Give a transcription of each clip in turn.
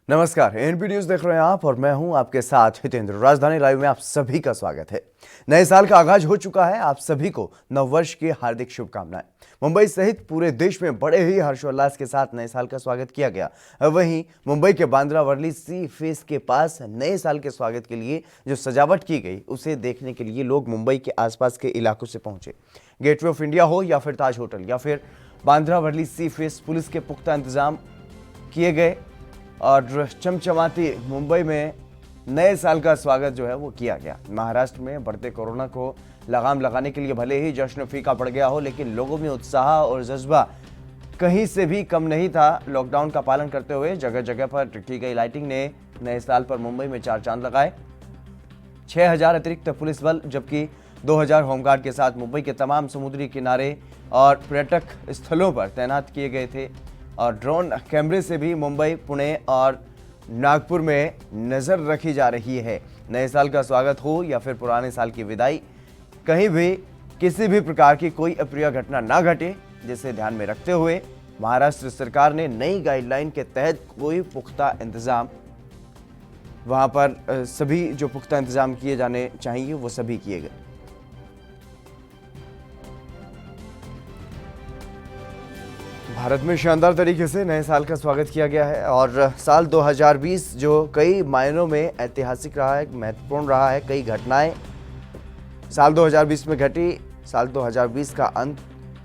नमस्कार, NP news देख रहे हैं आप और मैं हूं आपके साथ हितेंद्र। राजधानी लाइव में आप सभी का स्वागत है। नए साल का आगाज हो चुका है। आप सभी को नववर्ष की हार्दिक शुभकामनाएं। मुंबई सहित पूरे देश में बड़े ही हर्षोल्लास के साथ नए साल का स्वागत किया गया। वहीं मुंबई के बांद्रा वर्ली सी फेस के पास नए साल के स्वागत के लिए जो सजावट की गई, उसे देखने के लिए लोग मुंबई के आसपास के इलाकों से पहुंचे। गेटवे ऑफ इंडिया हो या फिर ताज होटल या फिर बांद्रा वर्ली सी फेस, पुलिस के पुख्ता इंतजाम किए गए और चमचमाती मुंबई में नए साल का स्वागत जो है वो किया गया। महाराष्ट्र में बढ़ते कोरोना को लगाम लगाने के लिए भले ही जश्न फीका पड़ गया हो, लेकिन लोगों में उत्साह और जज्बा कहीं से भी कम नहीं था। लॉकडाउन का पालन करते हुए जगह जगह पर की गई लाइटिंग ने नए साल पर मुंबई में चार चांद लगाए। 6000 अतिरिक्त पुलिस बल जबकि 2000 होमगार्ड के साथ मुंबई के तमाम समुद्री किनारे और पर्यटक स्थलों पर तैनात किए गए थे और ड्रोन कैमरे से भी मुंबई, पुणे और नागपुर में नजर रखी जा रही है। नए साल का स्वागत हो या फिर पुराने साल की विदाई, कहीं भी किसी भी प्रकार की कोई अप्रिय घटना ना घटे, जिसे ध्यान में रखते हुए महाराष्ट्र सरकार ने नई गाइडलाइन के तहत कोई पुख्ता इंतजाम वहां पर सभी जो पुख्ता इंतजाम किए जाने चाहिए वो सभी किए गए। भारत में शानदार तरीके से नए साल का स्वागत किया गया है और साल 2020 जो कई मायनों में ऐतिहासिक रहा है, महत्वपूर्ण रहा है। कई घटनाएं साल 2020 में घटी। साल 2020 का अंत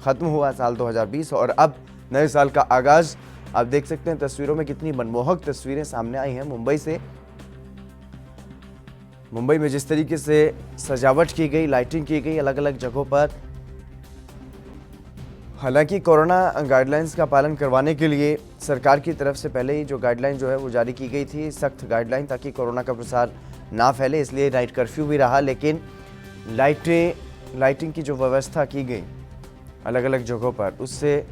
खत्म हुआ साल 2020 और अब नए साल का आगाज। आप देख सकते हैं तस्वीरों में कितनी मनमोहक तस्वीरें सामने आई हैं मुंबई से। मुंबई में जिस तरीके से सजावट की गई, लाइटिंग की गई अलग अलग जगहों पर। हालांकि कोरोना गाइडलाइंस का पालन करवाने के लिए सरकार की तरफ से पहले ही जो गाइडलाइन जो है वो जारी की गई थी, सख्त गाइडलाइन, ताकि कोरोना का प्रसार ना फैले, इसलिए नाइट कर्फ्यू भी रहा। लेकिन लाइटिंग की जो व्यवस्था की गई अलग अलग जगहों पर, उससे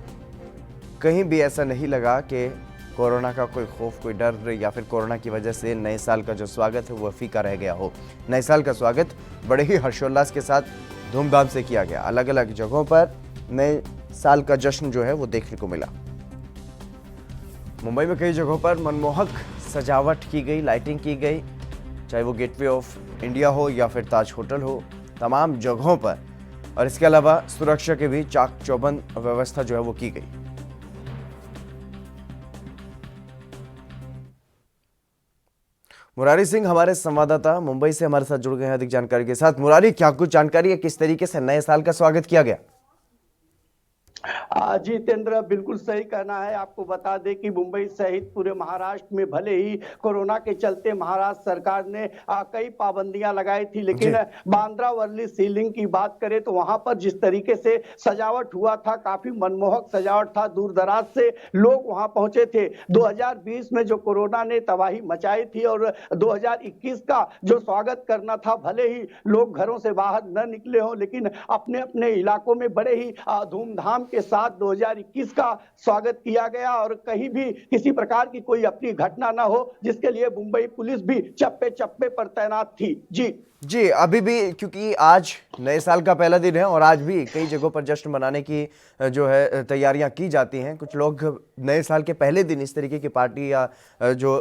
कहीं भी ऐसा नहीं लगा कि कोरोना का कोई खौफ, कोई डर या फिर कोरोना की वजह से नए साल का जो स्वागत है वो फीका रह गया हो। नए साल का स्वागत बड़े ही हर्षोल्लास के साथ धूमधाम से किया गया। अलग अलग जगहों पर नए साल का जश्न जो है वो देखने को मिला। मुंबई में कई जगहों पर मनमोहक सजावट की गई, लाइटिंग की गई, चाहे वो गेटवे ऑफ इंडिया हो या फिर ताज होटल हो, तमाम जगहों पर। और इसके अलावा सुरक्षा के भी चाक चौबंद व्यवस्था जो है वो की गई। मुरारी सिंह हमारे संवाददाता मुंबई से हमारे साथ जुड़ गए हैं अधिक जानकारी के साथ। मुरारी, क्या कुछ जानकारी है, किस तरीके से नए साल का स्वागत किया गया? जी जितेंद्र, बिल्कुल सही कहना है। आपको बता दें कि मुंबई सहित पूरे महाराष्ट्र में भले ही कोरोना के चलते महाराष्ट्र सरकार ने कई पाबंदियां लगाई थी, लेकिन बांद्रा वर्ली सीलिंग की बात करें तो वहां पर जिस तरीके से सजावट हुआ था, काफी मनमोहक सजावट था। दूर दराज से लोग वहां पहुंचे थे। 2020 में जो कोरोना ने तबाही मचाई थी और 2021 का जो स्वागत करना था, भले ही लोग घरों से बाहर न निकले हों, लेकिन अपने अपने इलाकों में बड़े ही धूमधाम के साथ 2021 का स्वागत किया गया और कहीं भी किसी प्रकार की कोई अप्रिय घटना ना हो, जिसके लिए मुंबई पुलिस भी चप्पे चप्पे पर तैनात थी। जी अभी भी, क्योंकि आज नए साल का पहला दिन है और आज भी कई जगहों पर जश्न मनाने की जो है तैयारियां की जाती हैं। कुछ लोग नए साल के पहले दिन इस तरीके की पार्टी या जो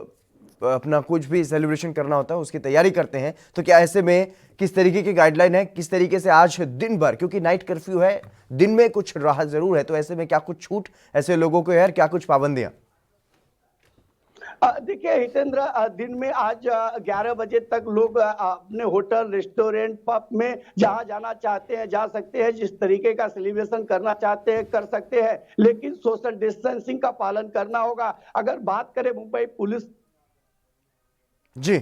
अपना कुछ भी सेलिब्रेशन करना होता है उसकी तैयारी करते हैं। तो क्या ऐसे में किस तरीके की गाइडलाइन है, किस तरीके से आज दिन भर, क्योंकि नाइट कर्फ्यू है, दिन में कुछ राहत जरूर है, तो ऐसे में क्या कुछ छूट ऐसे लोगों को है, क्या कुछ पाबंदियां? देखिए हितेंद्र, दिन में आज 11 बजे तक लोग अपने होटल, रेस्टोरेंट, पब में जहां जाना चाहते हैं जा सकते हैं। जिस तरीके का सेलिब्रेशन करना चाहते हैं कर सकते हैं, लेकिन सोशल डिस्टेंसिंग का पालन करना होगा। अगर बात करें मुंबई पुलिस जी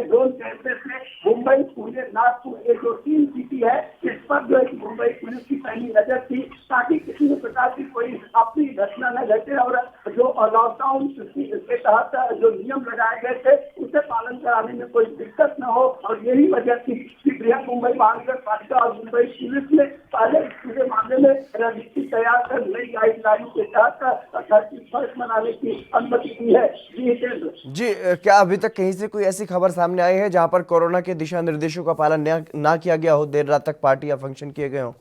जोन कैंपस में मुंबई, पुणे, नागपुर, ये जो 3 सिटी है, इस पर जो है मुंबई पुलिस की पहली नजर थी, ताकि किसी भी प्रकार की कोई अपनी घटना न घटे और जो लॉकडाउन के तहत जो नियम लगाए गए थे उसे पालन कराने में कोई दिक्कत न हो। और यही वजह थी कि बृहद मुंबई महानगर पालिका और मुंबई पुलिस ने पहले पूरे मामले में रणनीति तैयार कर नई गाइडलाइन के तहत 31 मनाने की अनुमति दी है। जी, क्या अभी तक कहीं से कोई ऐसी खबर सामने आई है जहां पर कोरोना के दिशा निर्देशों का पालन ना किया गया हो, देर रात तक पार्टी या फंक्शन किए गए हो?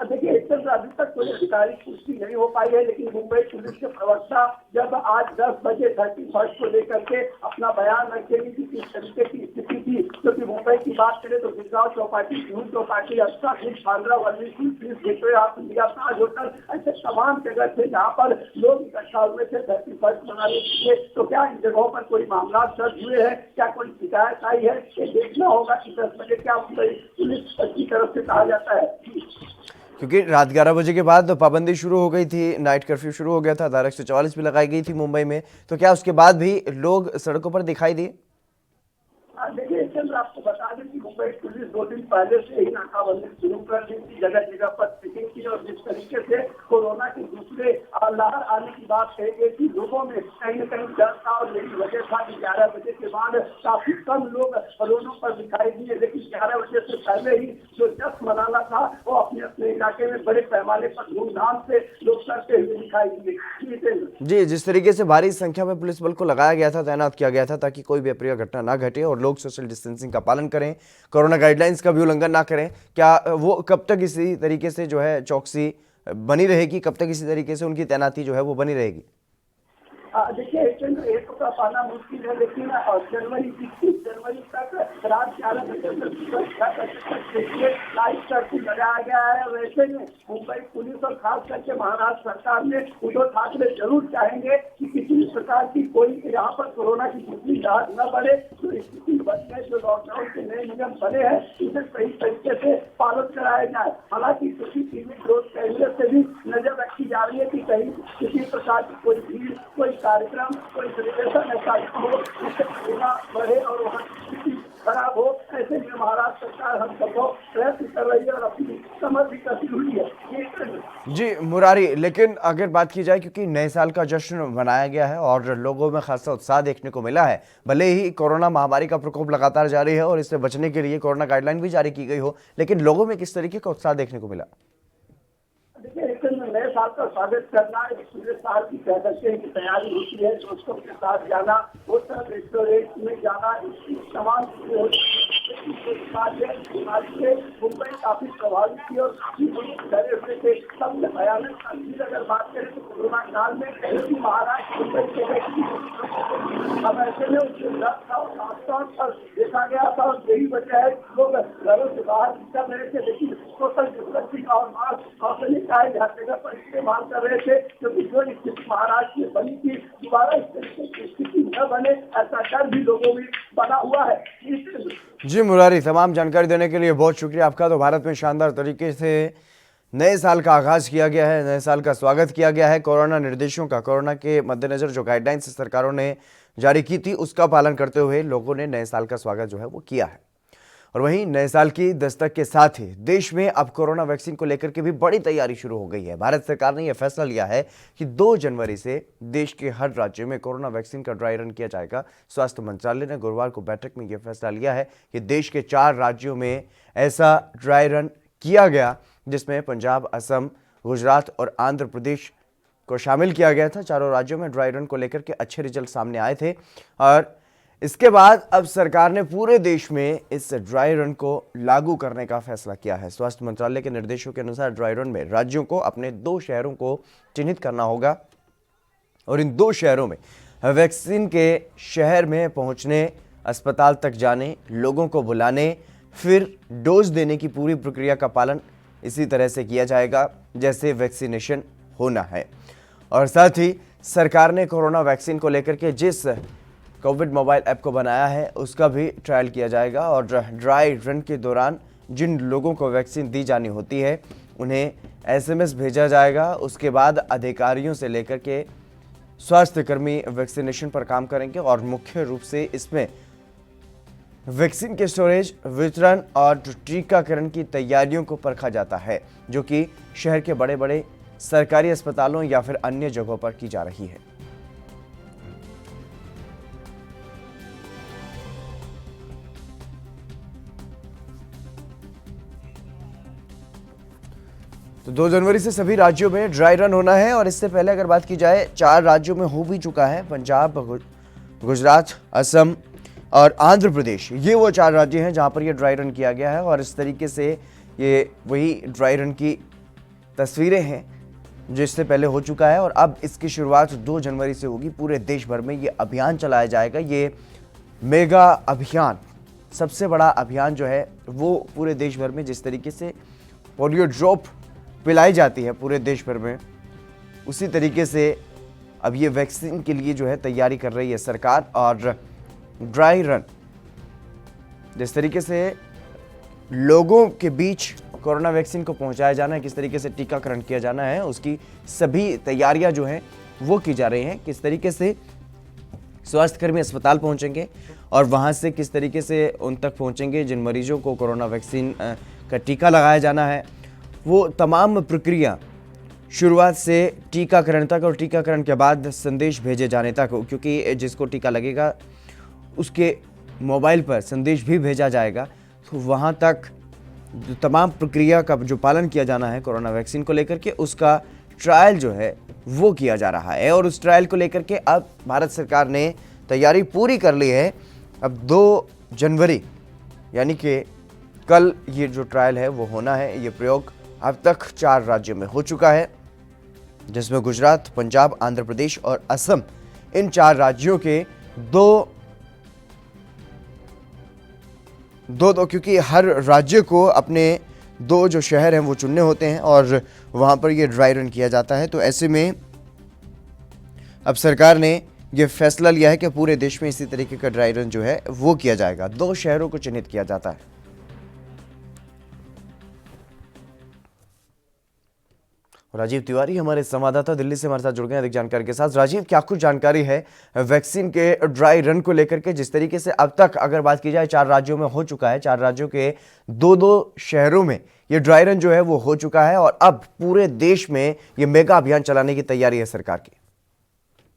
देखिए देखकर अभी तक कोई आधिकारिक पुष्टि नहीं हो पाई है, लेकिन मुंबई पुलिस के प्रवक्ता जब आज 10 बजे 31 को लेकर के अपना बयान रखेंगे कि किस तरीके की स्थिति थी, क्योंकि मुंबई की बात करें तो Girgaon Chowpatty, Juhu Chowpatty, Aksa beach, Bandra, Worli, police gateway of India, Taj hotel, ऐसे तमाम जगह थे जहाँ पर लोग इकट्ठा हुए थे 31 मनाने के लिए। तो क्या इन जगहों पर कोई मामला दर्ज हुए हैं, क्या कोई शिकायत आई है, ये देखना होगा कि 10 बजे क्या मुंबई पुलिस की तरफ से कहा जाता है। क्योंकि रात 11 बजे के बाद तो पाबंदी शुरू हो गई थी, नाइट कर्फ्यू शुरू हो गया था, धारा 144 भी लगाई गई थी मुंबई में, तो क्या उसके बाद भी लोग सड़कों पर दिखाई दिए? देखिए चंद्र, आपको बता दें कि मुंबई पुलिस 2 दिन पहले से ही नाकाबंदी शुरू कर दी थी, जगह जगह पर चेकिंग की, और जिस तरीके से कोरोना के दूसरे लहर आने की बात कही गई थी, लोगों में कहीं न कहीं डर था, और यही वजह था कि 11 बजे के बाद काफी कम लोग रोडों पर दिखाई दिए। लेकिन 11 बजे से पहले ही जो जश्न मनाना था वो अपने अपने इलाके में बड़े पैमाने पर धूमधाम से लोग करते हुए दिखाई दिए। जी, जिस तरीके से भारी संख्या में पुलिस बल को लगाया गया था, तैनात किया गया था ताकि कोई भी अप्रिय घटना ना घटे और लोग सोशल डिस्टेंसिंग का पालन करें, कोरोना गाइडलाइंस का भी उल्लंघन ना करें, क्या वो कब तक इसी तरीके से जो है चौकसी बनी रहेगी, कब तक इसी तरीके से उनकी तैनाती जो है वो बनी रहेगी? देखिए चंद्र, एक का पाना मुश्किल है, लेकिन जनवरी 21 जनवरी तक रात 11 बजे तक लाइव कर्फ्यू लगाया गया है। वैसे में मुंबई पुलिस और खास करके महाराष्ट्र सरकार ने उद्धव ठाकरे जरूर चाहेंगे कि किसी भी प्रकार की कोई यहाँ पर कोरोना की दूसरी लहर न बढ़े। जो स्थिति बन गई, जो लॉकडाउन के नए नियम बने हैं, इसे सही तरीके से पालन कराया जाए। हालांकि सीसीटीवी ग्रोथ कैमरे से भी नजर रखी जा रही है कि कहीं किसी प्रकार की कोई भीड़, कोई कार्यक्रम, कोई सेलिब्रेशन ऐसा न हो जिससे कोरोना बढ़े और वहाँ स्थिति खराब हो। ऐसे में महाराष्ट्र सरकार हम सबको प्रयत्न कर रही है और अपनी समझ भी कसी हुई है। जी मुरारी, लेकिन अगर बात की जाए, क्योंकि नए साल का जश्न मनाया गया है और लोगों में खासा उत्साह देखने को मिला है, भले ही कोरोना महामारी का प्रकोप लगातार जारी है और इससे बचने के लिए कोरोना गाइडलाइन भी जारी की गई हो, लेकिन लोगों में किस तरीके का उत्साह देखने को मिला? देखिए नए साल का स्वागत करना एक पूरे साल की कह सकते हैं कि तैयारी होती है। दोस्तों के साथ जाना, होटल रेस्टोरेंट में जाना, तमाम चीजें होती है। मुंबई काफी प्रभावित थी और काफी डरे हुए थे। सबसे भयानक तस्वीर अगर बात करें तो कोरोना काल में कहीं महाराष्ट्र मुंबई के अब ऐसे में उसके डर था और खासतौर पर देखा गया था, और यही वजह है लोग घरों से बाहर निकल रहे थे, लेकिन सोशल डिस्टेंसिंग और मास्क और सैनिटाइज हर जगह पर इस्तेमाल कर रहे थे, क्योंकि जो स्थिति महाराष्ट्र में बनी थी, दोबारा इस तरीके की स्थिति न बने, ऐसा डर भी लोगों में बना हुआ है। जी मुरारी, तमाम जानकारी देने के लिए बहुत शुक्रिया आपका। तो भारत में शानदार तरीके से नए साल का आगाज किया गया है, नए साल का स्वागत किया गया है। कोरोना निर्देशों का, कोरोना के मद्देनजर जो गाइडलाइंस सरकारों ने जारी की थी उसका पालन करते हुए लोगों ने नए साल का स्वागत जो है वो किया है। और वहीं नए साल की दस्तक के साथ ही देश में अब कोरोना वैक्सीन को लेकर के भी बड़ी तैयारी शुरू हो गई है। भारत सरकार ने यह फैसला लिया है कि 2 जनवरी से देश के हर राज्य में कोरोना वैक्सीन का ड्राई रन किया जाएगा। स्वास्थ्य मंत्रालय ने गुरुवार को बैठक में यह फैसला लिया है कि देश के 4 राज्यों में ऐसा ड्राई रन किया गया, जिसमें पंजाब, असम, गुजरात और आंध्र प्रदेश को शामिल किया गया था। चारों राज्यों में ड्राई रन को लेकर के अच्छे रिजल्ट सामने आए थे और इसके बाद अब सरकार ने पूरे देश में इस ड्राई रन को लागू करने का फैसला किया है। स्वास्थ्य मंत्रालय के निर्देशों के अनुसार ड्राई रन में राज्यों को अपने 2 शहरों को चिन्हित करना होगा और इन 2 शहरों में वैक्सीन के शहर में पहुंचने, अस्पताल तक जाने, लोगों को बुलाने, फिर डोज देने की पूरी प्रक्रिया का पालन इसी तरह से किया जाएगा जैसे वैक्सीनेशन होना है। और साथ ही सरकार ने कोरोना वैक्सीन को लेकर के जिस कोविड मोबाइल ऐप को बनाया है उसका भी ट्रायल किया जाएगा और ड्राई रन के दौरान जिन लोगों को वैक्सीन दी जानी होती है उन्हें SMS भेजा जाएगा। उसके बाद अधिकारियों से लेकर के स्वास्थ्यकर्मी वैक्सीनेशन पर काम करेंगे और मुख्य रूप से इसमें वैक्सीन के स्टोरेज, वितरण और टीकाकरण की तैयारियों को परखा जाता है, जो कि शहर के बड़े बड़े सरकारी अस्पतालों या फिर अन्य जगहों पर की जा रही है। तो 2 जनवरी से सभी राज्यों में ड्राई रन होना है और इससे पहले अगर बात की जाए 4 राज्यों में हो भी चुका है, पंजाब, गुजरात, असम और आंध्र प्रदेश। ये वो 4 राज्य हैं जहां पर ये ड्राई रन किया गया है और इस तरीके से ये वही ड्राई रन की तस्वीरें हैं जो इससे पहले हो चुका है और अब इसकी शुरुआत 2 जनवरी से होगी। पूरे देश भर में ये अभियान चलाया जाएगा। ये मेगा अभियान, सबसे बड़ा अभियान जो है वो पूरे देश भर में, जिस तरीके से पोलियो ड्रॉप पिलाई जाती है पूरे देश भर में, उसी तरीके से अब ये वैक्सीन के लिए जो है तैयारी कर रही है सरकार। और ड्राई रन, जिस तरीके से लोगों के बीच कोरोना वैक्सीन को पहुंचाया जाना है, किस तरीके से टीकाकरण किया जाना है, उसकी सभी तैयारियां जो हैं वो की जा रही हैं। किस तरीके से स्वास्थ्यकर्मी अस्पताल पहुंचेंगे और वहां से किस तरीके से उन तक पहुंचेंगे जिन मरीजों को कोरोना वैक्सीन का टीका लगाया जाना है, वो तमाम प्रक्रिया शुरुआत से टीकाकरण तक और टीकाकरण के बाद संदेश भेजे जाने तक, क्योंकि जिसको टीका लगेगा उसके मोबाइल पर संदेश भी भेजा जाएगा। तो वहाँ तक जो तमाम प्रक्रिया का जो पालन किया जाना है कोरोना वैक्सीन को लेकर के, उसका ट्रायल जो है वो किया जा रहा है। और उस ट्रायल को लेकर के अब भारत सरकार ने तैयारी पूरी कर ली है। अब 2 जनवरी यानी कि कल ये जो ट्रायल है वो होना है। ये प्रयोग अब तक 4 राज्यों में हो चुका है, जिसमें गुजरात, पंजाब, आंध्र प्रदेश और असम, इन 4 राज्यों के दो, क्योंकि हर राज्य को अपने 2 जो शहर हैं वो चुनने होते हैं और वहाँ पर ये ड्राई रन किया जाता है। तो ऐसे में अब सरकार ने ये फैसला लिया है कि पूरे देश में इसी तरीके का ड्राई रन जो है वो किया जाएगा। 2 शहरों को चिन्हित किया जाता है। राजीव तिवारी हमारे संवाददाता दिल्ली से हमारे साथ जुड़ गए हैं अधिक जानकारी के साथ। राजीव, क्या कुछ जानकारी है वैक्सीन के ड्राई रन को लेकर के? जिस तरीके से अब तक अगर बात की जाए 4 राज्यों में हो चुका है, 4 राज्यों के 2-2 शहरों में ये ड्राई रन जो है वो हो चुका है और अब पूरे देश में ये मेगा अभियान चलाने की तैयारी है सरकार की।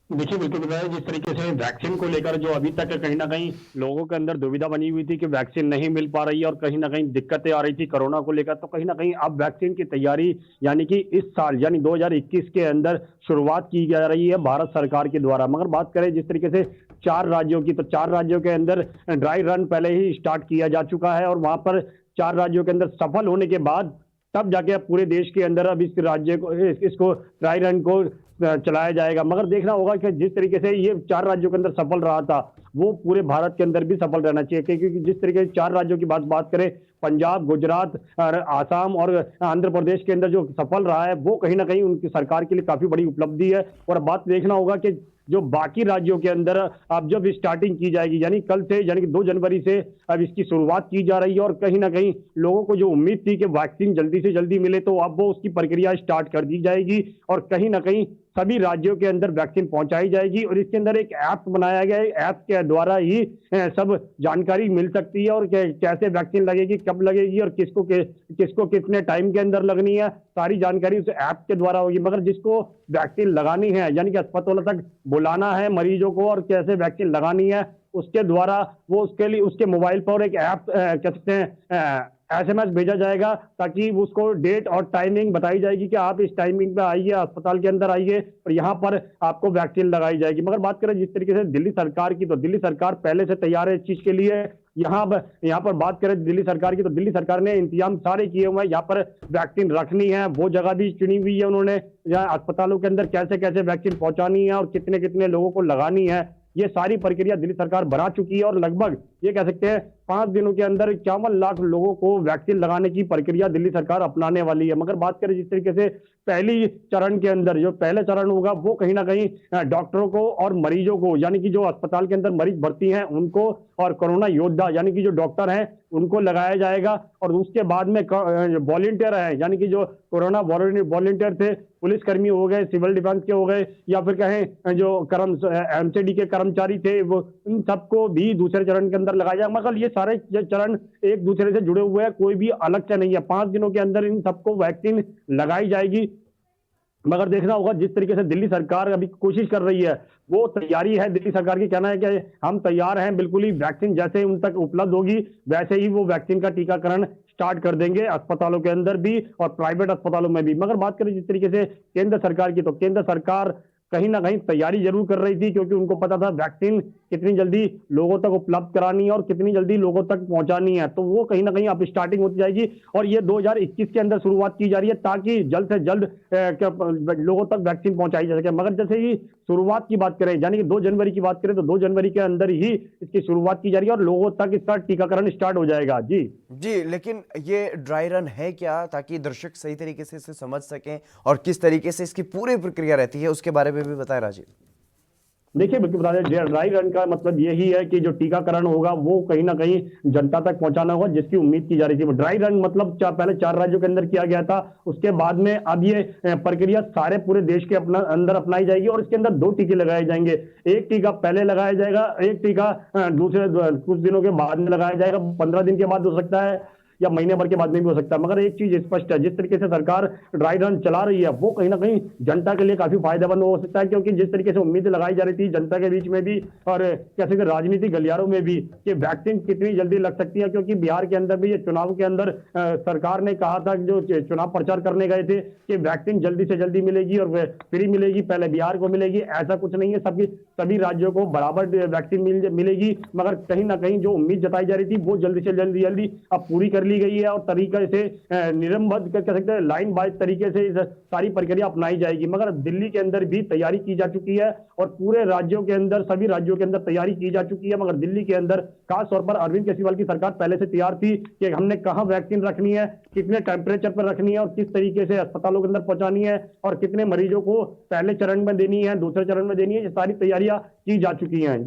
देखिए, बिल्कुल बताया, जिस तरीके से वैक्सीन को लेकर जो अभी तक कहीं ना कहीं लोगों के अंदर दुविधा बनी हुई थी कि वैक्सीन नहीं मिल पा रही है और कहीं ना कहीं दिक्कतें आ रही थी कोरोना को लेकर, तो कहीं ना कहीं अब वैक्सीन की तैयारी यानी कि इस साल यानी 2021 के अंदर शुरुआत की जा रही है भारत सरकार के द्वारा। मगर बात करें जिस तरीके से 4 राज्यों की, तो 4 राज्यों के अंदर ड्राई रन पहले ही स्टार्ट किया जा चुका है और वहां पर 4 राज्यों के अंदर सफल होने के बाद तब जाके पूरे देश के अंदर अब इस राज्य को, इसको ड्राई रन को चलाया जाएगा। मगर देखना होगा कि जिस तरीके से ये 4 राज्यों के अंदर सफल रहा था वो पूरे भारत के अंदर भी सफल रहना चाहिए, क्योंकि जिस तरीके से 4 राज्यों की बात करें, पंजाब, गुजरात और आसाम और आंध्र प्रदेश के अंदर जो सफल रहा है वो कहीं ना कहीं उनकी सरकार के लिए काफी बड़ी उपलब्धि है। और बात देखना होगा कि जो बाकी राज्यों के अंदर अब जब स्टार्टिंग की जाएगी, यानी कल से, यानी कि 2 जनवरी से अब इसकी शुरुआत की जा रही है और कहीं ना कहीं लोगों को जो उम्मीद थी कि वैक्सीन जल्दी से जल्दी मिले, तो अब वो उसकी प्रक्रिया स्टार्ट कर दी जाएगी और कहीं ना कहीं सभी राज्यों के अंदर वैक्सीन पहुंचाई जाएगी। और इसके अंदर एक ऐप बनाया गया है, ऐप के द्वारा ही सब जानकारी मिल सकती है और कैसे वैक्सीन लगेगी, कब लगेगी और किसको कितने टाइम के अंदर लगनी है, सारी जानकारी उस ऐप के द्वारा होगी। मगर जिसको वैक्सीन लगानी है, यानी कि अस्पतालों तक बुलाना है मरीजों को और कैसे वैक्सीन लगानी है, उसके द्वारा वो उसके लिए उसके मोबाइल पर एक ऐप कह सकते हैं SMS भेजा जाएगा, ताकि उसको डेट और टाइमिंग बताई जाएगी कि आप इस टाइमिंग पे आइए, अस्पताल के अंदर आइए और यहाँ पर आपको वैक्सीन लगाई जाएगी। मगर बात करें जिस तरीके से दिल्ली सरकार की, तो दिल्ली सरकार पहले से तैयार है इस चीज के लिए। यहाँ पर बात करें दिल्ली सरकार की, तो दिल्ली सरकार ने इंतजाम सारे किए हुए हैं। यहाँ पर वैक्सीन रखनी है वो जगह भी चुनी हुई है उन्होंने, यहाँ अस्पतालों के अंदर कैसे कैसे वैक्सीन पहुंचानी है और कितने कितने लोगों को लगानी है, ये सारी प्रक्रिया दिल्ली सरकार बना चुकी है और लगभग ये कह सकते हैं 5 दिनों के अंदर 51 लाख लोगों को वैक्सीन लगाने की प्रक्रिया दिल्ली सरकार अपनाने वाली है। मगर बात करें जिस तरीके से पहली चरण के अंदर, जो पहले चरण होगा वो कहीं ना कहीं डॉक्टरों को और मरीजों को, यानी कि जो अस्पताल के अंदर मरीज भर्ती हैं उनको और कोरोना योद्धा यानी कि जो डॉक्टर हैं उनको लगाया जाएगा। और उसके बाद में वॉलंटियर है, यानी कि जो कोरोना वॉलंटियर थे, पुलिसकर्मी हो गए, सिविल डिफेंस के हो गए, या फिर कहें जो MCD के कर्मचारी थे, वो इन सबको भी दूसरे चरण के अंदर लगाया जाएगा। मगर ये सारे चरण एक दूसरे से जुड़े हुए हैं, कोई भी अलग से नहीं है। 5 दिनों के अंदर इन सबको वैक्सीन लगाई जाएगी। मगर देखना होगा जिस तरीके से दिल्ली सरकार अभी कोशिश कर रही है, वो तैयारी है। दिल्ली सरकार की कहना है कि हम तैयार हैं, बिल्कुल ही वैक्सीन जैसे उन तक उपलब्ध होगी वैसे ही वो वैक्सीन का टीकाकरण स्टार्ट कर देंगे, अस्पतालों के अंदर भी और प्राइवेट अस्पतालों में भी। मगर बात करें जिस तरीके से केंद्र सरकार की, तो केंद्र सरकार कहीं ना कहीं तैयारी जरूर कर रही थी, क्योंकि उनको पता था वैक्सीन कितनी जल्दी लोगों तक उपलब्ध करानी है और कितनी जल्दी लोगों तक पहुंचानी है, तो वो कहीं ना कहीं अब स्टार्टिंग होती जाएगी और ये 2021 के अंदर शुरुआत की जा रही है ताकि जल्द से जल्द लोगों तक वैक्सीन पहुंचाई जा सके। मगर जैसे ही शुरुआत की बात करें, यानी कि 2 जनवरी की बात करें, तो 2 जनवरी के अंदर ही इसकी शुरुआत की जा रही है और लोगों तक इसका टीकाकरण स्टार्ट हो जाएगा। जी जी, लेकिन ये ड्राई रन है क्या, ताकि दर्शक सही तरीके से इसे समझ सकें और किस तरीके से इसकी पूरी प्रक्रिया रहती है उसके बारे में भी बताएं राजीव। देखिए, बिल्कुल बता दें, ड्राई रन का मतलब यही है कि जो टीकाकरण होगा वो कहीं ना कहीं जनता तक पहुंचाना होगा, जिसकी उम्मीद की जा रही थी। ड्राई रन मतलब पहले 4 राज्यों के अंदर किया गया था, उसके बाद में अब ये प्रक्रिया सारे पूरे देश के अंदर अपनाई जाएगी और इसके अंदर 2 टीके लगाए जाएंगे। एक टीका पहले लगाया जाएगा, एक टीका दूसरे कुछ दिनों के बाद में लगाया जाएगा, 15 दिन के बाद हो सकता है या महीने भर के बाद में भी हो सकता है। मगर एक चीज स्पष्ट है, जिस तरीके से सरकार ड्राई रन चला रही है वो कहीं ना कहीं जनता के लिए काफी फायदेमंद हो सकता है, क्योंकि जिस तरीके से उम्मीद लगाई जा रही थी जनता के बीच में भी और कैसे कि राजनीतिक गलियारों में भी कि वैक्सीन कितनी जल्दी लग सकती है, क्योंकि बिहार के अंदर भी ये चुनाव के अंदर सरकार ने कहा था, जो चुनाव प्रचार करने गए थे, कि वैक्सीन जल्दी से जल्दी मिलेगी और फ्री मिलेगी, पहले बिहार को मिलेगी। ऐसा कुछ नहीं है, सभी राज्यों को बराबर वैक्सीन मिलेगी। मगर कहीं ना कहीं जो उम्मीद जताई जा रही थी वो जल्दी से जल्दी अब पूरी कर ली गई है और तरीके से निरमबद्ध कह सकते हैं, लाइन बाय तरीके से इस सारी प्रक्रिया अपनाई जाएगी। मगर दिल्ली के अंदर भी तैयारी की जा चुकी है और पूरे राज्यों के अंदर, सभी राज्यों के अंदर तैयारी की जा चुकी है। मगर दिल्ली के अंदर खास तौर पर अरविंद केजरीवाल की सरकार पहले से तैयार थी कि हमने कहां वैक्सीन रखनी है, कितने टेम्परेचर पर रखनी है और किस तरीके से अस्पतालों के अंदर पहुंचानी है और कितने मरीजों को पहले चरण में देनी है, दूसरे चरण में देनी है, ये सारी तैयारियां की जा चुकी हैं।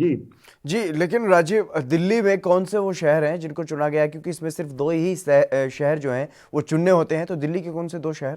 जी, लेकिन राजीव, दिल्ली में कौन से वो शहर हैं जिनको चुना गया है, क्योंकि इसमें सिर्फ 2 ही शहर जो हैं वो चुनने होते हैं, तो दिल्ली के कौन से 2 शहर?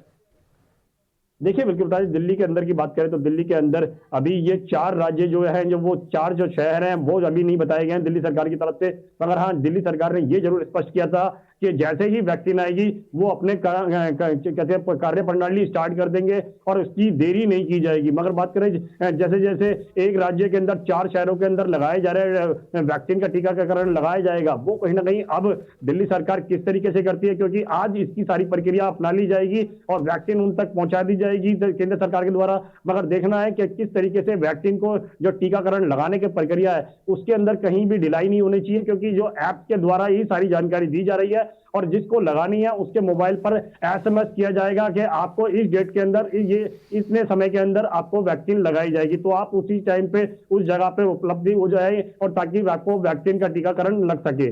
देखिए, बिल्कुल बता दें, दिल्ली के अंदर की बात करें तो दिल्ली के अंदर अभी ये 4 राज्य जो हैं, जो वो 4 जो शहर हैं वो अभी नहीं बताए गए हैं दिल्ली सरकार की तरफ से। मगर हाँ, दिल्ली सरकार ने ये जरूर स्पष्ट किया था कि जैसे ही वैक्सीन आएगी वो अपने कैसे कार्य प्रणाली स्टार्ट कर देंगे और उसकी देरी नहीं की जाएगी। मगर बात करें जैसे जैसे एक राज्य के अंदर 4 शहरों के अंदर लगाए जा रहे वैक्सीन का टीकाकरण लगाया जाएगा, वो कहीं ना कहीं अब दिल्ली सरकार किस तरीके से करती है, क्योंकि आज इसकी सारी प्रक्रिया अपना ली जाएगी और वैक्सीन उन तक पहुंचा दी जाएगी केंद्र सरकार के द्वारा। मगर देखना है कि किस तरीके से वैक्सीन को जो टीकाकरण लगाने की प्रक्रिया है उसके अंदर कहीं भी ढिलाई नहीं होनी चाहिए, क्योंकि जो ऐप के द्वारा ही सारी जानकारी दी जा रही है और जिसको लगानी है उसके मोबाइल पर एसएमएस किया जाएगा कि आपको इस डेट के अंदर, ये इतने समय के अंदर आपको वैक्सीन लगाई जाएगी, तो आप उसी टाइम पे उस जगह पे उपलब्धि हो जाए और ताकि आपको वैक्सीन का टीकाकरण लग सके।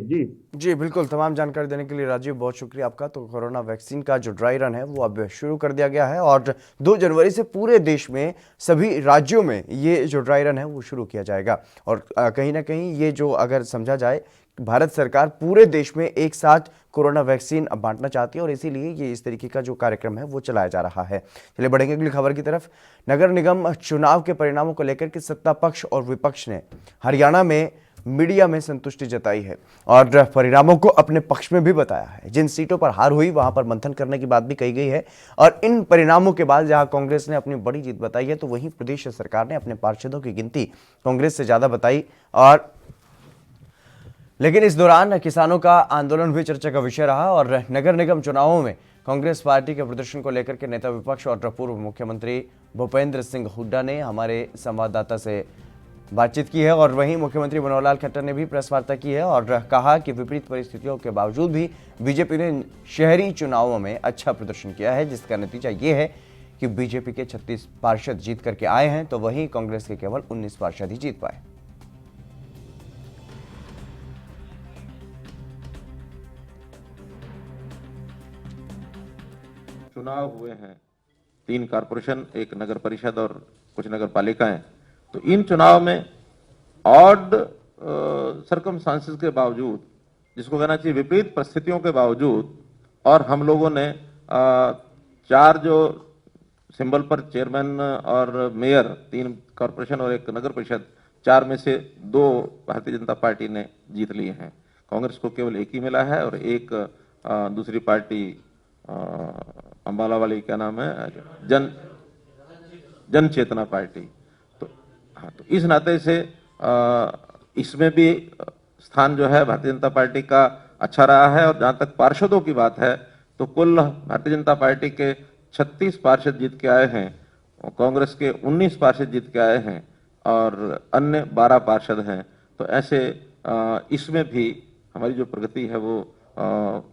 जी बिल्कुल, तमाम जानकारी देने के लिए राजीव बहुत शुक्रिया आपका। तो कोरोना वैक्सीन का जो ड्राई रन है वो अब शुरू कर दिया गया है और 2 जनवरी से पूरे देश में सभी राज्यों में ये जो ड्राई रन है वो शुरू किया जाएगा। और कहीं ना कहीं ये जो अगर समझा जाए, भारत सरकार पूरे देश में एक साथ कोरोना वैक्सीन बांटना चाहती है और इसीलिए ये इस तरीके का जो कार्यक्रम है वो चलाया जा रहा है। चलिए बढ़ेंगे अगली खबर की तरफ। नगर निगम चुनाव के परिणामों को लेकर के सत्ता पक्ष और विपक्ष ने हरियाणा में मीडिया में संतुष्टि जताई है और परिणामों को अपने पक्ष में भी बताया है। जिन सीटों पर हार हुई वहां पर मंथन करने की बात भी कही गई है और इन परिणामों के बाद जहां कांग्रेस ने अपनी बड़ी जीत बताई है, तो वहीं प्रदेश सरकार ने अपने पार्षदों की गिनती कांग्रेस से ज्यादा बताई। और लेकिन इस दौरान किसानों का आंदोलन भी चर्चा का विषय रहा और नगर निगम चुनावों में कांग्रेस पार्टी के प्रदर्शन को लेकर के नेता विपक्ष और पूर्व मुख्यमंत्री भूपेंद्र सिंह हुड्डा ने हमारे संवाददाता से बातचीत की है और वहीं मुख्यमंत्री मनोहर लाल खट्टर ने भी प्रेस वार्ता की है और कहा कि विपरीत परिस्थितियों के बावजूद भी बीजेपी ने शहरी चुनावों में अच्छा प्रदर्शन किया है, जिसका नतीजा ये है कि बीजेपी के 36 पार्षद जीत करके आए हैं, तो वहीं कांग्रेस के केवल 19 पार्षद ही जीत पाए। चुनाव हुए हैं, 3 कारपोरेशन, 1 नगर परिषद और कुछ नगर पालिकाएं। तो इन चुनाव में ऑड सर्कमस्टांसेस के बावजूद, जिसको कहना चाहिए विपरीत परिस्थितियों के बावजूद, और हम लोगों ने 4 जो सिंबल पर चेयरमैन और मेयर, 3 कारपोरेशन और 1 नगर परिषद, 4 में से 2 भारतीय जनता पार्टी ने जीत लिए हैं। कांग्रेस को केवल 1 ही मिला है और 1 दूसरी पार्टी अंबाला वाली, क्या नाम है, जन चेतना पार्टी। तो हाँ, तो इस नाते से इसमें भी स्थान जो है भारतीय जनता पार्टी का अच्छा रहा है। और जहां तक पार्षदों की बात है तो कुल भारतीय जनता पार्टी के 36 पार्षद जीत के आए हैं, कांग्रेस के 19 पार्षद जीत के आए हैं और अन्य 12 पार्षद हैं। तो ऐसे इसमें भी हमारी जो प्रगति है वो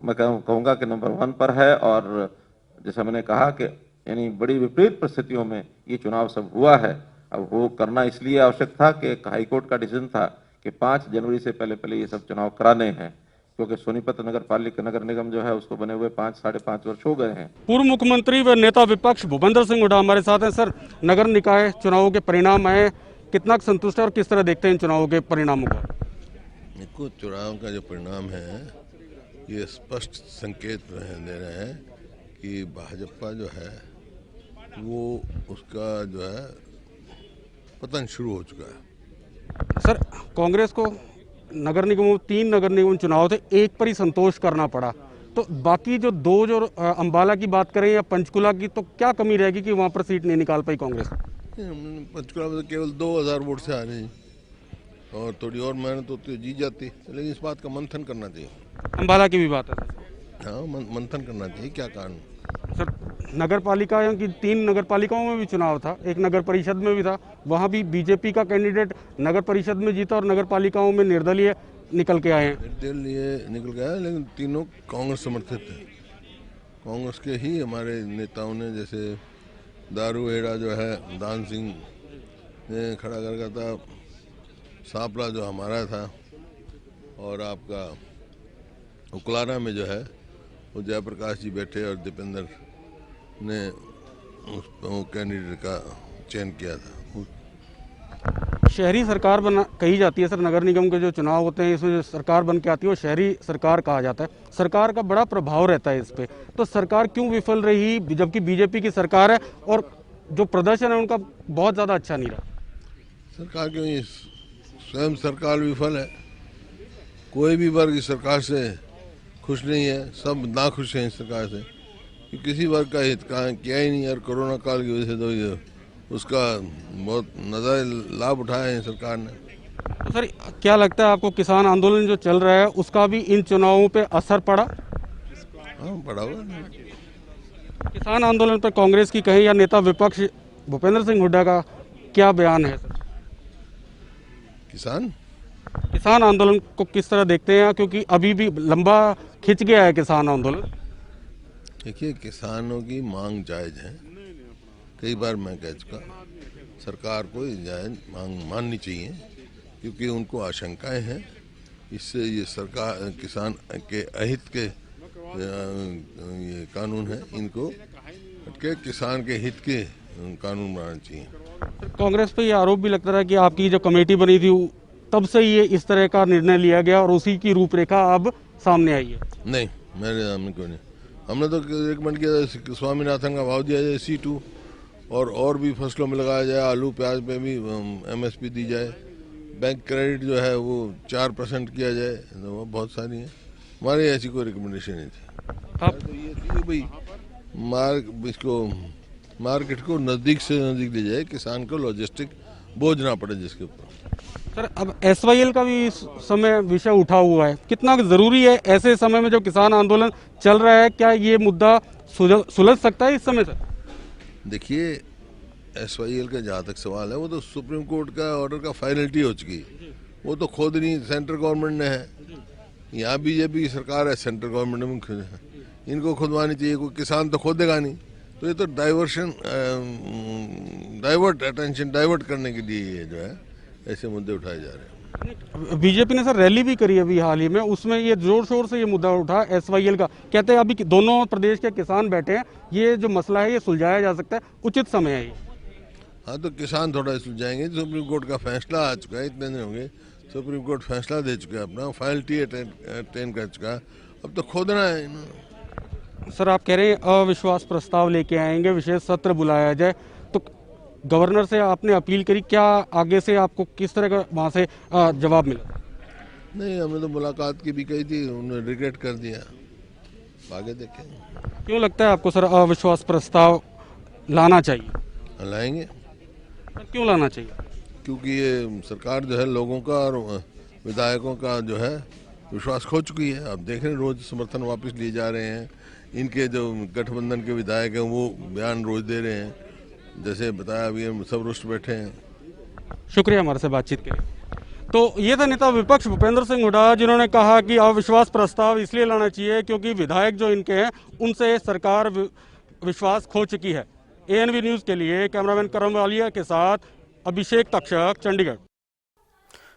मैं कहूँगा कि नंबर 1 पर है। और जैसा मैंने कहा कि यानी बड़ी विपरीत परिस्थितियों में ये चुनाव सब हुआ है। अब वो करना इसलिए आवश्यक था कि हाईकोर्ट का डिसीजन था कि 5 जनवरी से पहले ये सब चुनाव कराने हैं, क्योंकि सोनीपत नगर पालिका नगर निगम जो है उसको बने हुए 5-5.5 वर्ष हो गए हैं। पूर्व मुख्यमंत्री व नेता विपक्ष भूपेंद्र सिंह हुड्डा हमारे साथ हैं। सर, नगर निकाय चुनावों के परिणाम आए, कितना संतुष्ट है और किस तरह देखते हैं इन चुनावों के परिणामों को? देखो, चुनाव का जो परिणाम है ये स्पष्ट संकेत दे रहे हैं कि भाजपा जो है वो उसका जो है पतन शुरू हो चुका है। सर, कांग्रेस को नगर निगमों 3 नगर निगम चुनाव थे, एक पर ही संतोष करना पड़ा, तो बाकी जो 2 जो अंबाला की बात करें या पंचकुला की, तो क्या कमी रहेगी कि वहां पर सीट नहीं निकाल पाई कांग्रेस? पंचकुला में तो केवल 2000 वोट से आ रही और थोड़ी और मेहनत होती तो जीत जाती, लेकिन इस बात का मंथन करना चाहिए। अंबाला की भी बात है। हाँ, मंथन करना चाहिए, क्या कारण। सर, नगर पालिका की 3 नगर पालिकाओं में भी चुनाव था, एक नगर परिषद में भी था, वहां भी बीजेपी का कैंडिडेट नगर परिषद में जीता और नगर पालिकाओं में निर्दलीय निकल के आए हैं। निर्दलीय निकल गया, लेकिन तीनों कांग्रेस समर्थित थे। कांग्रेस के ही हमारे नेताओं ने, जैसे दारू हेड़ा जो है दान सिंह ने खड़ा कर रखा था, सांपला जो हमारा था, और आपका उकलाना में जो है वो जयप्रकाश जी बैठे और दीपेंद्र ने उस कैंडिडेट का चयन किया था। शहरी सरकार बना कही जाती है सर, नगर निगम के जो चुनाव होते हैं इसमें जो सरकार बन के आती है वो शहरी सरकार कहा जाता है। सरकार का बड़ा प्रभाव रहता है इस पे, तो सरकार क्यों विफल रही जबकि बीजेपी की सरकार है और जो प्रदर्शन है उनका बहुत ज़्यादा अच्छा नहीं रहा? सरकार क्यों, स्वयं सरकार विफल है। कोई भी वर्ग इस सरकार से खुश नहीं है, सब नाखुश हैं इस सरकार से, कि किसी वर्ग का हित किया ही नहीं। और कोरोना काल की वजह से तो ये उसका बहुत नज़र लाभ उठाया है सरकार ने। तो सर, क्या लगता है आपको किसान आंदोलन जो चल रहा है उसका भी इन चुनावों पे असर पड़ा? हाँ, पड़ा हुआ। किसान आंदोलन पर कांग्रेस की कहें या नेता विपक्ष भूपेंद्र सिंह हुड्डा का क्या बयान है सर? किसान आंदोलन को किस तरह देखते हैं, क्योंकि अभी भी लंबा खिंच गया है किसान आंदोलन? देखिए, किसानों की मांग जायज़ है, कई बार मैं कह चुका, सरकार को जायज़ मांग माननी चाहिए, क्योंकि उनको आशंकाएं हैं, इससे ये सरकार किसान के अहित के ये कानून है, इनको हटके किसान के हित के कानून बनाना चाहिए। कांग्रेस पे ये आरोप भी लगता रहा कि आपकी जो कमेटी बनी थी तब से ये इस तरह का निर्णय लिया गया और उसी की रूपरेखा अब सामने आई है। नहीं, मेरे सामने क्यों नहीं, हमने तो रिकमेंड किया स्वामीनाथन का भाव दिया जाए C2 और भी फसलों में लगाया जाए, आलू प्याज पे भी MSP दी जाए, बैंक क्रेडिट जो है वो 4% किया जाए, तो वो बहुत सारी है। हमारी ऐसी कोई रिकमेंडेशन नहीं थी। आप तो ये थी कि भाई इसको मार्केट को नज़दीक से नज़दीक ले जाए, किसान को लॉजिस्टिक बोझ ना पड़े जिसके ऊपर। सर, अब SYL का भी इस समय विषय उठा हुआ है, कितना ज़रूरी है ऐसे समय में जब किसान आंदोलन चल रहा है? क्या ये मुद्दा सुलझ सकता है इस समय सर? देखिए, SYL का जहाँ तक सवाल है वो तो सुप्रीम कोर्ट का ऑर्डर का फाइनलिटी हो चुकी, वो तो खुद नहीं सेंट्रल गवर्नमेंट ने है। यहाँ बीजेपी की सरकार है, सेंट्रल गवर्नमेंट में खुद है, इनको खुदवानी चाहिए, कोई किसान तो खोदेगा नहीं। तो ये तो अटेंशन डाइवर्ट करने के लिए ये जो है ऐसे मुद्दे उठाए जा रहे हैं। बीजेपी ने सर रैली भी करी अभी हाल ही में, उसमें ये जोर शोर से ये मुद्दा उठा SYL का, कहते हैं अभी दोनों प्रदेश के किसान बैठे हैं, ये जो मसला है ये सुलझाया जा सकता है, उचित समय है ये। हाँ, तो किसान थोड़ा सुलझाएंगे, सुप्रीम कोर्ट का फैसला आ चुका है, इतने दिन होंगे, सुप्रीम कोर्ट फैसला दे चुका है, अपना फाइनलिटी अटेंड कर चुका है, अब तो खोदना है इन्होंने। सर, आप कह रहे हैं अविश्वास प्रस्ताव लेके आएंगे, विशेष सत्र बुलाया जाए, तो गवर्नर से आपने अपील करी, क्या आगे से आपको किस तरह का वहाँ से जवाब मिला? नहीं, हमने तो मुलाकात की भी कही थी, उन्होंने रिग्रेट कर दिया, आगे देखेंगे। क्यों लगता है आपको सर अविश्वास प्रस्ताव लाना चाहिए? लाएंगे। सर, क्यों लाना चाहिए? क्योंकि ये सरकार जो है लोगों का और विधायकों का जो है विश्वास खो चुकी है। आप देख रहे हैं रोज समर्थन वापस लिए जा रहे हैं, इनके जो गठबंधन के विधायक हैं वो बयान रोज दे रहे हैं, जैसे बताया अभी हम सब रुष्ट बैठे हैं। शुक्रिया हमारे से बातचीत के लिए। तो ये था नेता विपक्ष भूपेंद्र सिंह हुड्डा, जिन्होंने कहा कि अविश्वास प्रस्ताव इसलिए लाना चाहिए क्योंकि विधायक जो इनके हैं उनसे सरकार विश्वास खो चुकी है। एएनबी न्यूज़ के लिए कैमरामैन करम वालिया के साथ अभिषेक तक्षक, चंडीगढ़।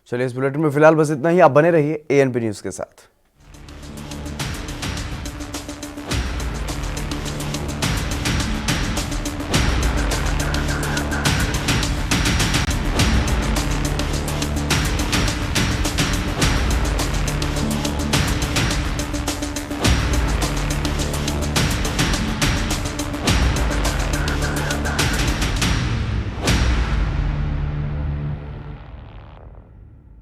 चलिए, इस बुलेटिन में फिलहाल बस इतना ही। आप बने रहिए एएनबी न्यूज़ के साथ।